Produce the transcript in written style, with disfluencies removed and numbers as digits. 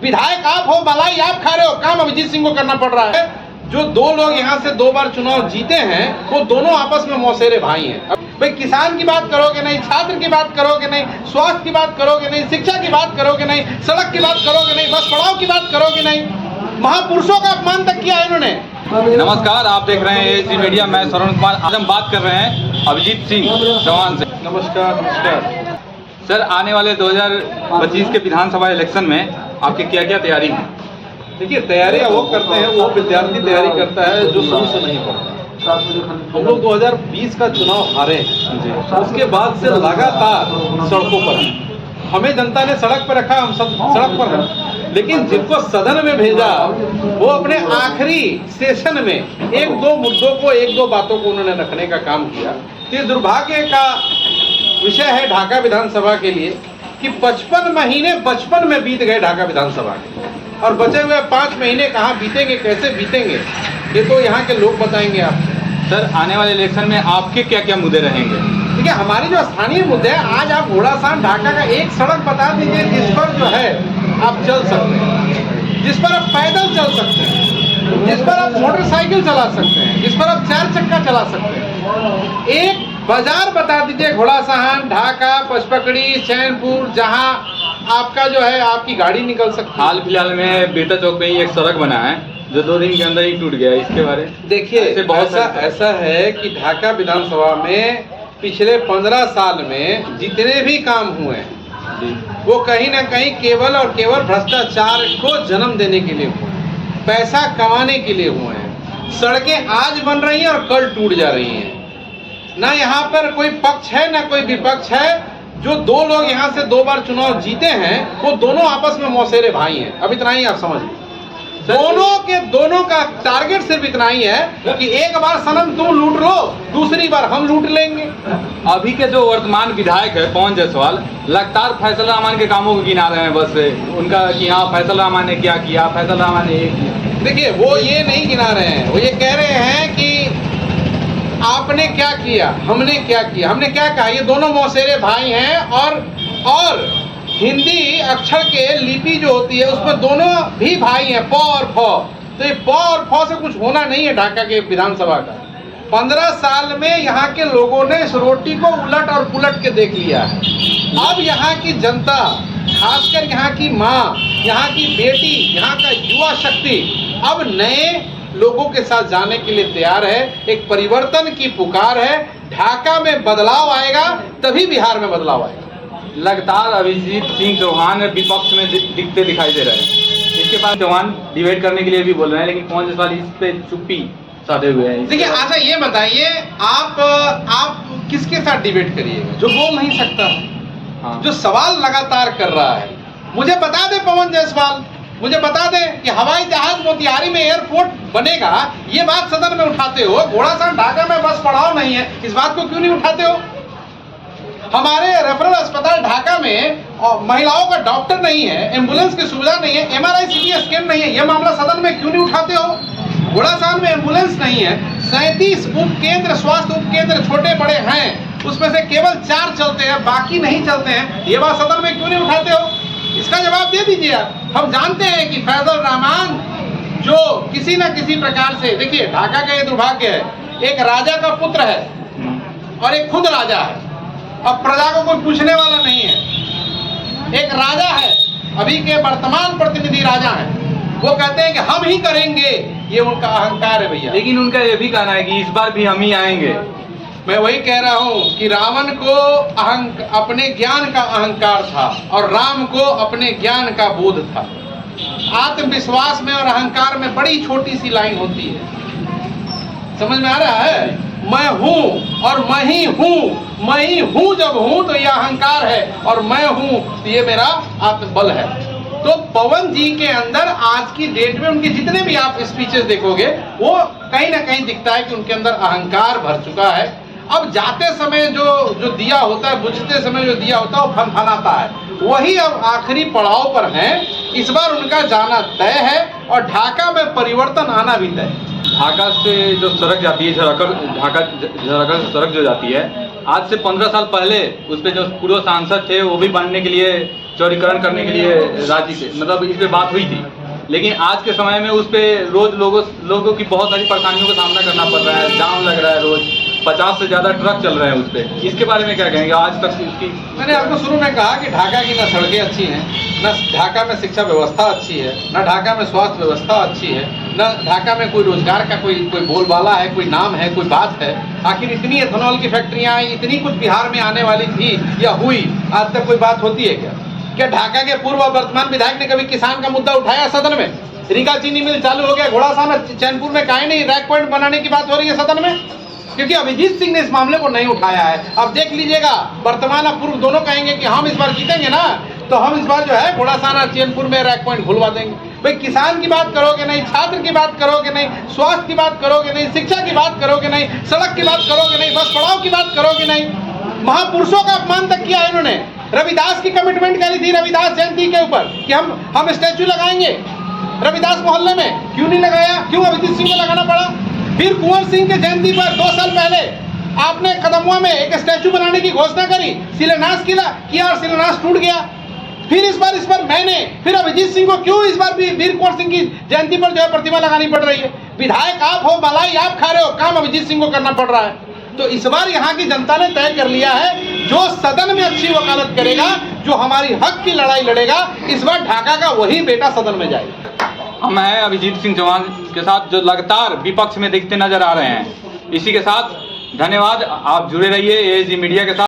विधायक आप हो, मलाई आप खा रहे हो, काम अभिजीत सिंह को करना पड़ रहा है। जो दो लोग यहाँ से 2 बार चुनाव जीते हैं वो दोनों आपस में मौसेरे भाई हैं। अब भाई किसान की बात करोगे नहीं, छात्र की बात करोगे नहीं, स्वास्थ्य की बात करोगे नहीं, शिक्षा की बात करोगे नहीं, सड़क की बात करोगे नहीं, बस पड़ाव की बात करोगे नहीं, महापुरुषों का अपमान तक किया इन्होंने। नमस्कार, आप देख रहे हैं एजी मीडिया। मैं श्रवण कुमार। आज हम बात कर रहे हैं अभिजीत सिंह चौहान से। नमस्कार। नमस्कार सर, आने वाले 2025 के विधानसभा इलेक्शन में आपकी क्या क्या तैयारी है? देखिए, तैयारियां वो करते हैं, वो विद्यार्थी तैयारी करता है जो शुरू से नहीं पढ़ता। हम लोग 2020 का चुनाव हारे हैं, उसके बाद से लगातार सड़कों पर हैं। हमें जनता ने सड़क पर रखा, हम सब सड़क पर हैं, लेकिन जिनको सदन में भेजा वो अपने आखिरी सेशन में 1-2 मुद्दों को, 1-2 बातों को उन्होंने रखने का काम किया। ये दुर्भाग्य का विषय है ढाका विधानसभा के लिए कि 55 महीने बचपन में बीत गए ढाका विधानसभा के, और बचे हुए 5 महीने कहाँ बीतेंगे, कैसे बीतेंगे, ये तो यहाँ के लोग बताएंगे आपको। सर, आने वाले इलेक्शन में आपके क्या क्या मुद्दे रहेंगे? देखिए, हमारी जो स्थानीय मुद्दे हैं, आज आप घोड़ासान ढाका का एक सड़क बता दीजिए जिस पर जो है आप चल सकते हैं, जिस पर आप पैदल चल सकते हैं, जिस पर आप मोटरसाइकिल चला सकते हैं, जिस पर आप 4 चक्का चला सकते हैं। एक बाजार बता दीजिए घोड़ासान, ढाका, पचपकड़ी, चैनपुर, जहां आपका जो है आपकी गाड़ी निकल सकती है। हाल फिलहाल में बेटा चौक में ही एक सड़क बना है जो 2 दिन के अंदर ही टूट गया, इसके बारे में देखिए, ऐसा है कि ढाका विधानसभा में पिछले 15 साल में जितने भी काम हुए हैं वो कहीं ना कहीं केवल और केवल भ्रष्टाचार को जन्म देने के लिए हुए हैं, पैसा कमाने के लिए हुए हैं। सड़कें आज बन रही हैं और कल टूट जा रही हैं। ना यहाँ पर कोई पक्ष है ना कोई विपक्ष है। जो 2 लोग यहाँ से 2 बार चुनाव जीते हैं वो दोनों आपस में मौसेरे भाई हैं। अब इतना ही आप समझ लीजिए। दोनों का टारगेट सिर्फ इतना ही है कि एक बार सनम तुम लूट लो, दूसरी बार हम लूट लेंगे। अभी के जो वर्तमान विधायक है पवन जायसवाल लगातार फैसल रहमान के कामों को गिना रहे हैं, बस उनका कि हाँ फैसल रहमान ने क्या किया, फैसल रहमान ने ये किया। देखिए, वो ये नहीं गिना रहे हैं, वो ये कह रहे हैं कि आपने क्या किया, हमने क्या किया। हमने क्या कहा? ये दोनों मौसेरे भाई हैं और हिंदी अक्षर के लिपि जो होती है उसमें दोनों भी भाई हैं, प और फ। तो ये प और फ से कुछ होना नहीं है ढाका के विधानसभा का। 15 साल में यहाँ के लोगों ने इस रोटी को उलट और पुलट के देख लिया है। अब यहाँ की जनता, खासकर यहाँ की माँ, यहाँ की बेटी, यहाँ का युवा शक्ति अब नए लोगों के साथ जाने के लिए तैयार है। एक परिवर्तन की पुकार है। ढाका में बदलाव आएगा तभी बिहार में बदलाव आएगा। लगातार अभिजीत सिंह चौहान विपक्ष में दिखते दिखाई दे रहे हैं। इसके बाद चौहान डिबेट करने के लिए भी बोल रहे हैं, लेकिन पवन जायसवाल इस पे चुप्पी साधे हुए हैं। देखिए, अच्छा ये बताइए, आप किसके साथ डिबेट करिएगा जो बोल नहीं सकता? हाँ। जो सवाल लगातार कर रहा है। मुझे बता दे पवन जायसवाल, मुझे बता दे कि हवाई जहाज मोतिहारी में एयरपोर्ट बनेगा, ये बात सदन में उठाते हो। घोड़ासान ढाका में बस पड़ाव नहीं है, इस बात को क्यों नहीं उठाते हो? हमारे रेफरल अस्पताल ढाका में महिलाओं का डॉक्टर नहीं है, एम्बुलेंस की सुविधा नहीं है, MRI CT स्कैन नहीं है, यह मामला सदन में क्यों नहीं उठाते हो? घोड़ासान में एम्बुलेंस नहीं है, 37 उपकेंद्र, स्वास्थ्य उपकेंद्र छोटे बड़े हैं, उसमें से केवल 4 चलते हैं, बाकी नहीं चलते हैं। ये बात सदन में क्यों नहीं उठाते हो? इसका जवाब दे दीजिए आप। हम जानते हैं कि फैसल रहमान जो किसी न किसी प्रकार से, देखिए ढाका का ये दुर्भाग्य है, एक राजा का पुत्र है और एक खुद राजा है। अब प्रजा को कोई पूछने वाला नहीं है। एक राजा है, अभी के वर्तमान प्रतिनिधि राजा हैं, वो कहते हैं कि हम ही करेंगे, ये उनका अहंकार है भैया। लेकिन उनका ये भी कहना है कि इस बार भी हम ही आएंगे। मैं वही कह रहा हूँ कि रावण को अपने ज्ञान का अहंकार था और राम को अपने ज्ञान का बोध था। आत्मविश्वास में और अहंकार में बड़ी छोटी सी लाइन होती है, समझ में आ रहा है? मैं हूँ और मैं ही हूँ जब हूँ तो यह अहंकार है, और मैं हूँ तो ये मेरा आत्मबल है। तो पवन जी के अंदर आज की डेट में उनके जितने भी आप स्पीचेस देखोगे वो कहीं ना कहीं दिखता है कि उनके अंदर अहंकार भर चुका है। अब जाते समय जो दिया होता है, बुझते समय जो दिया होता है वो फनफनाता है, वही अब आखिरी पड़ाव पर हैं। इस बार उनका जाना तय है और ढाका में परिवर्तन आना भी तय। ढाका से जो सड़क जाती है, ढाका से सड़क जो जाती है, आज से 15 साल पहले उस पर जो पूर्व सांसद थे वो भी बनने के लिए चौड़ीकरण करने के लिए राजी थे, मतलब इस पे बात हुई थी। लेकिन आज के समय में उस पे रोज लोगों की बहुत सारी परेशानियों का सामना करना पड़ रहा है, जाम लग रहा है, रोज 50 से ज़्यादा ट्रक चल रहे हैं उस पे। इसके बारे में क्या कहेंगे? आज तक इसकी मैंने आपको शुरू में कहा कि ढाका की न सड़कें अच्छी हैं, न ढाका में शिक्षा व्यवस्था अच्छी है, न ढाका में स्वास्थ्य व्यवस्था अच्छी है, न ढाका में कोई रोजगार का कोई बोलबाला है, कोई नाम है, कोई बात है। आखिर इतनी एथेनॉल की फैक्ट्रियाँ आई, इतनी कुछ बिहार में आने वाली थी या हुई, आज तक कोई बात होती है क्या? क्या ढाका के पूर्व और वर्तमान विधायक ने कभी किसान का मुद्दा उठाया सदन में? रीगा चीनी मिल चालू हो गया, घोड़ासाना चैनपुर में काहे नहीं रैक पॉइंट बनाने की बात हो रही है सदन में? क्योंकि अभिजीत सिंह ने इस मामले को नहीं उठाया है। अब देख लीजिएगा, वर्तमान और पूर्व दोनों कहेंगे कि हम इस बार जीतेंगे ना, तो हम इस बार जो है घोड़ासाना चैनपुर में रैक पॉइंट खुलवा देंगे। भाई किसान की बात करोगे नहीं, छात्र की बात करोगे नहीं, स्वास्थ्य की बात करोगे नहीं, शिक्षा की बात करोगे नहीं, सड़क की बात करोगे नहीं, बस पड़ाव की बात करोगे नहीं। महापुरुषों का अपमान तक किया इन्होंने। रविदास की कमिटमेंट करी थी रविदास जयंती के ऊपर कि हम स्टैचू लगाएंगे रविदास मोहल्ले में, क्यों नहीं लगाया? क्यों अभिजीत सिंह को लगाना पड़ा? फिर कुंवर सिंह के जयंती पर 2 साल पहले आपने कदमुआ में एक स्टैचू बनाने की घोषणा करी, शिलान्यास किया और शिलान्यास टूट गया। फिर इस बार मैंने फिर अभिजीत सिंह को क्यों इस बार भी वीर कुंवर सिंह की जयंती पर जो है प्रतिमा लगानी पड़ रही है? विधायक आप हो, मलाई आप खा रहे हो, काम अभिजीत सिंह को करना पड़ रहा है। तो इस बार यहाँ की जनता ने तय कर लिया है, जो सदन में अच्छी वकालत करेगा, जो हमारी हक की लड़ाई लड़ेगा, इस बार ढाका का वही बेटा सदन में जाएगा। हम हैं अभिजीत सिंह चौहान के साथ, जो लगातार विपक्ष में दिखते नजर आ रहे हैं। इसी के साथ धन्यवाद, आप जुड़े रहिए एएसजी मीडिया के साथ।